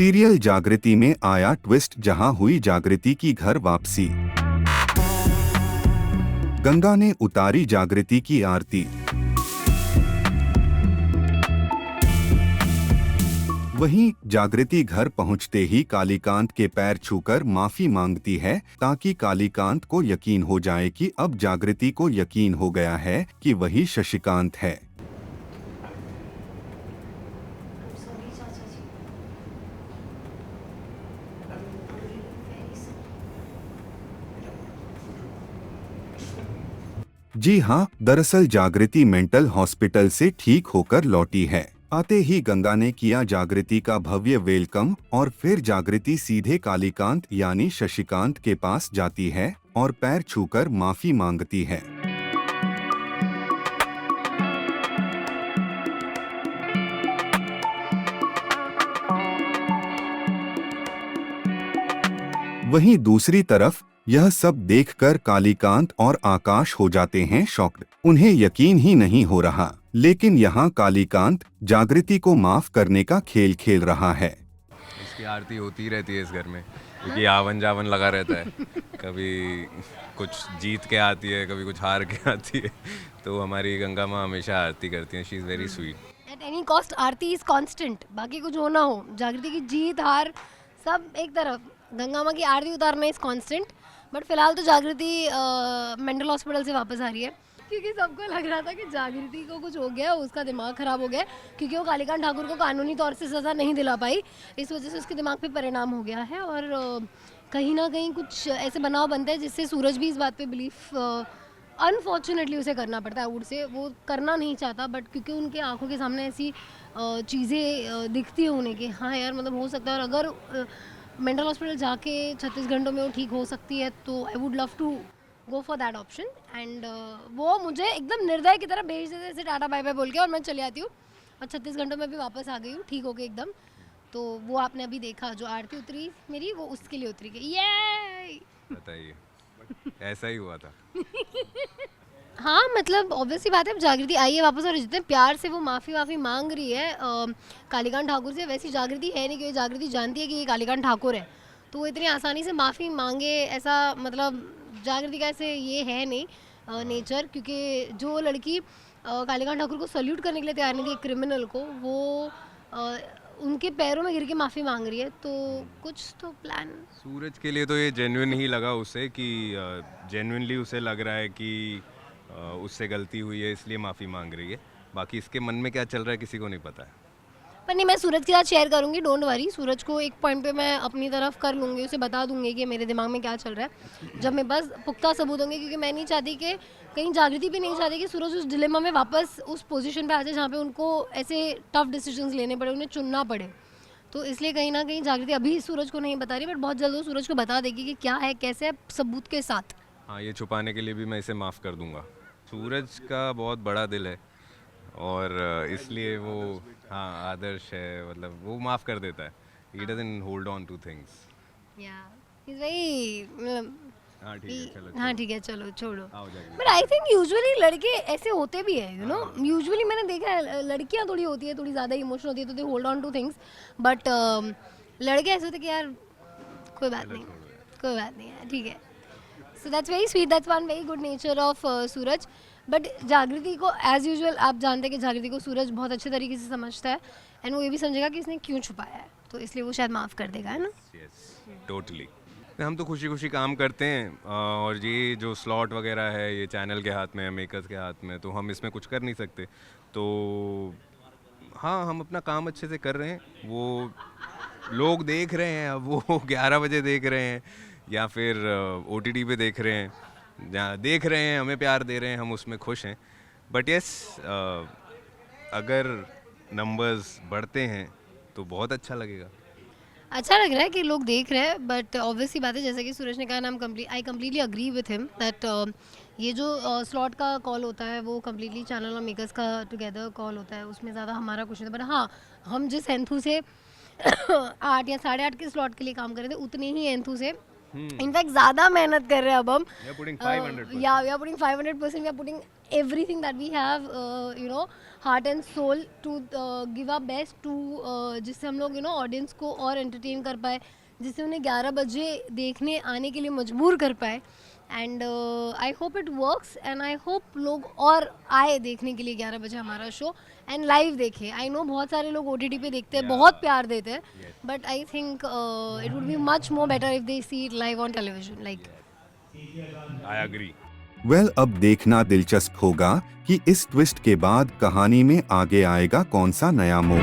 Serial जागृति में आया ट्विस्ट, जहां हुई जागृति की घर वापसी। गंगा ने उतारी जागृति की आरती। वहीं जागृति घर पहुंचते ही कालीकांत के पैर छूकर माफी मांगती है, ताकि कालीकांत को यकीन हो जाए कि अब जागृति को यकीन हो गया है कि वही शशिकांत है। जी हाँ, दरअसल जागृति मेंटल हॉस्पिटल से ठीक होकर लौटी है। आते ही गंगा ने किया जागृति का भव्य वेलकम और फिर जागृति सीधे कालीकांत यानी शशिकांत के पास जाती है और पैर छूकर माफी मांगती है। वहीं दूसरी तरफ यह सब देखकर कालीकांत और आकाश हो जाते हैं शॉक्ड। उन्हें यकीन ही नहीं हो रहा, लेकिन यहाँ कालीकांत जागृति को माफ करने का खेल खेल रहा है। इसकी आरती होती रहती है इस घर में, क्योंकि आवन जावन लगा रहता है। कभी कुछ जीत के आती है, कभी कुछ हार के आती है, तो हमारी गंगा माँ हमेशा आरती करती हैं। She is very sweet. At any cost Aarti is constant. बाकी कुछ हो ना हो, जागृति की जीत हार सब एक तरफ, गंगा माँ की आरती उतारना इज कांस्टेंट। बट फिलहाल तो जागृति मेंटल हॉस्पिटल से वापस आ रही है, क्योंकि सबको लग रहा था कि जागृति को कुछ हो गया, उसका दिमाग खराब हो गया, क्योंकि वो कालीकांत ठाकुर को कानूनी तौर से सज़ा नहीं दिला पाई। इस वजह से उसके दिमाग पे परिणाम हो गया है और कहीं ना कहीं कुछ ऐसे बनाव बनते हैं जिससे सूरज भी इस बात पे बिलीफ अनफॉर्चुनेटली उसे करना पड़ता है। वुड से वो करना नहीं चाहता, बट क्योंकि उनके आंखों के सामने ऐसी चीज़ें दिखती है उन्हें कि हाँ यार मतलब हो सकता है, और अगर मेंटल हॉस्पिटल जाके 36 घंटों में वो ठीक हो सकती है तो I would love to go for that option. And वो मुझे एकदम निर्दय की तरह भेज देते ऐसे टाटा बाय बाय बोल के, और मैं चली आती हूँ और 36 घंटों में भी वापस आ गई हूँ ठीक होके एकदम। तो वो आपने अभी देखा, जो आरती उतरी मेरी वो उसके लिए उतरी गई। ये बताइए, ऐसा ही हुआ था। हाँ मतलब ऑब्वियसली बात है, अब जागृति आई है वापस और जितने प्यार से वो माफ़ी मांग रही है कालीकांत ठाकुर से, वैसी जागृति है नहीं, क्योंकि जागृति जानती है कि ये कालीकांत ठाकुर है, तो वो इतनी आसानी से माफ़ी मांगे ऐसा मतलब जागृति का ऐसे ये है नहीं नेचर। क्योंकि जो लड़की कालीकांत ठाकुर को सल्यूट करने के लिए तैयार नहीं थी, एक क्रिमिनल को, वो उनके पैरों में गिर के माफ़ी मांग रही है, तो कुछ तो प्लान। सूरज के लिए तो ये जेन्युइन ही लगा उसे, कि जेन्युइनली उसे लग रहा है कि उससे गलती हुई है, इसलिए माफ़ी मांग रही है। बाकी इसके मन में क्या चल रहा है किसी को नहीं पता है। पर नहीं, मैं सूरज के साथ शेयर करूंगी, डोंट वरी। सूरज को एक पॉइंट पे मैं अपनी तरफ कर लूँगी, उसे बता दूंगी कि मेरे दिमाग में क्या चल रहा है, जब मेरे पास पुख्ता सबूत होंगे। क्योंकि मैं नहीं चाहती कि कहीं जागृति भी नहीं चाहती कि सूरज उस डिलेमा में वापस उस पोजीशन पे आ जाए जहाँ पे उनको ऐसे टफ डिसीजंस लेने पड़े, उन्हें चुनना पड़े। तो इसलिए कहीं ना कहीं जागृति अभी सूरज को नहीं बता रही, बट बहुत जल्द वो सूरज को बता देगी कि क्या है कैसे है, सबूत के साथ। हाँ, ये छुपाने के लिए भी मैं इसे माफ़ कर दूंगा। सूरज का बहुत बड़ा दिल है और इसलिए वो हाँ आदर्श है, मतलब वो माफ़ कर देता है। He doesn't hold on two things. या इज वेरी हाँ ठीक है, चलो हाँ ठीक है चलो छोड़ो। आओ जाएगी। बट आई थिंक यूजुअली लड़के ऐसे होते भी है, यू नो। यूजुअली मैंने देखा है लड़कियां थोड़ी होती है, थोड़ी ज़्यादा इमोशनल होती है, तो they hold on two things. But लड़के ऐसे होते कि यार कोई बात नहीं, कोई बात नहीं है, ठीक है। So that's very sweet, that's one very good nature of Suraj. But जागृति को एज यूजुअल आप जानते हैं कि जागृति को सूरज बहुत अच्छे तरीके से समझता है, एंड वो ये भी समझेगा कि इसने क्यों छुपाया है, तो इसलिए वो शायद माफ़ कर देगा, है ना। Yes totally. हम तो खुशी खुशी काम करते हैं और ये जो स्लॉट वगैरह है ये चैनल के हाथ में है, मेकर्स के हाथ में, तो हम इसमें कुछ कर नहीं सकते। तो हाँ, हम अपना काम अच्छे से कर रहे हैं। वो लोग देख रहे हैं, अब वो 11 बजे देख रहे हैं या फिर OTT पे देख रहे हैं, जहाँ देख रहे हैं हमें प्यार दे रहे हैं, हम उसमें खुश हैं। बट यस, अगर नंबर्स बढ़ते हैं तो बहुत अच्छा लगेगा। अच्छा लग रहा है कि लोग देख रहे हैं, बट ऑब्वियसली बात है जैसे कि सूरज ने कहा ना, I completely agree with him that ये जो स्लॉट का कॉल होता है वो कम्प्लीटली चैनल और मेकर्स का टुगेदर कॉल होता है, उसमें ज़्यादा हमारा कुछ नहीं था। बट हाँ, हम जिस एंथू से 8 या 8:30 के स्लॉट के लिए काम कर रहे थे, उतने ही एंथू से इनफैक्ट ज़्यादा मेहनत कर रहे हैं अब हम. We are putting 500%. Yeah, we are putting 500%. We are putting everything that we have, heart and soul to give our best to जिससे हम लोग ऑडियंस को और एंटरटेन कर पाए, जिससे उन्हें 11 बजे देखने आने के लिए मजबूर कर पाए. And I hope it works and I hope लोग और आए देखने के लिए 11 बजे हमारा शो एंड लाइव देखे. आई नो बहुत सारे लोग OTT पे देखते हैं, बहुत प्यार देते हैं, but I think it would be much more better if they see it live on television. Like I agree. Well अब देखना दिलचस्प होगा कि इस ट्विस्ट के बाद कहानी में आगे आएगा कौन सा नया मोड़.